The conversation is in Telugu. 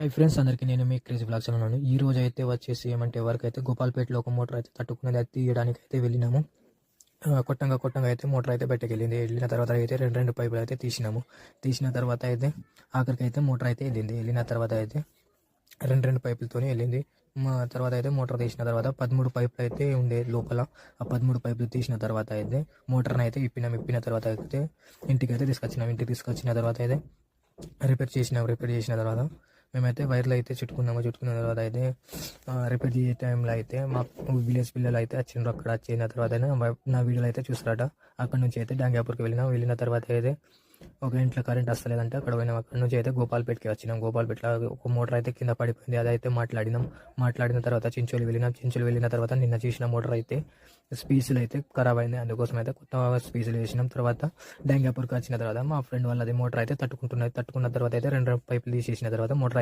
హై ఫ్రెండ్స్, అందరికీ నేను మీ క్రేజీ బ్లాగ్స్ ఉన్నాను. ఈ రోజు అయితే వచ్చేసి ఏమంటే వరకు గోపాల్పేటలో ఒక మోటార్ అయితే తట్టుకునేది అది తీయడానికి అయితే వెళ్ళినాము. కొట్టంగా అయితే మోటార్ అయితే బయటకెళ్ళింది. వెళ్ళిన తర్వాత అయితే రెండు పైపులు అయితే తీసిన తర్వాత అయితే ఆఖరికి అయితే మోటార్ అయితే వెళ్ళిన తర్వాత అయితే రెండు పైపులతోనే వెళ్ళింది. తర్వాత అయితే మోటార్ తీసిన తర్వాత 13 పైపులు అయితే ఉండే లోపల. ఆ 13 పైపులు తీసిన తర్వాత అయితే మోటార్ని అయితే ఇప్పిన తర్వాత అయితే ఇంటికి తీసుకొచ్చిన తర్వాత అయితే రిపేర్ చేసిన తర్వాత మేమైతే వైర్లు అయితే చుట్టుకున్న తర్వాత అయితే రిపేర్ చేసే టైంలో అయితే మా విలేజ్ పిల్లలు అయితే వచ్చిండ్రు. అక్కడ వచ్చిన తర్వాత నా వీడియోలు అయితే చూస్తారట. అక్కడ నుంచి అయితే డాంగ్యాపూర్కి వెళ్ళిన తర్వాత అయితే ఒక ఇంట్లో కరెంట్ వస్తలేదంటే అక్కడ పోయినాం. అక్కడ నుంచి అయితే గోపాల్పేటకి వచ్చినాం. గోపాల్పేటలో ఒక మోటార్ అయితే కింద పడిపోయింది. అదైతే మాట్లాడిన తర్వాత చించోలి వెళ్ళిన తర్వాత నిన్న చేసిన మోటార్ అయితే స్పీసులు అయితే ఖరాబ్ అయింది. అందుకోసం అయితే కొత్త స్పీసులు వేసినాం. తర్వాత డాంగ్యాపూర్కి వచ్చిన తర్వాత మా ఫ్రెండ్ వాళ్ళది మోటార్ అయితే తట్టుకున్న తర్వాత అయితే రెండు పైపులు తీసేసిన తర్వాత మోటార్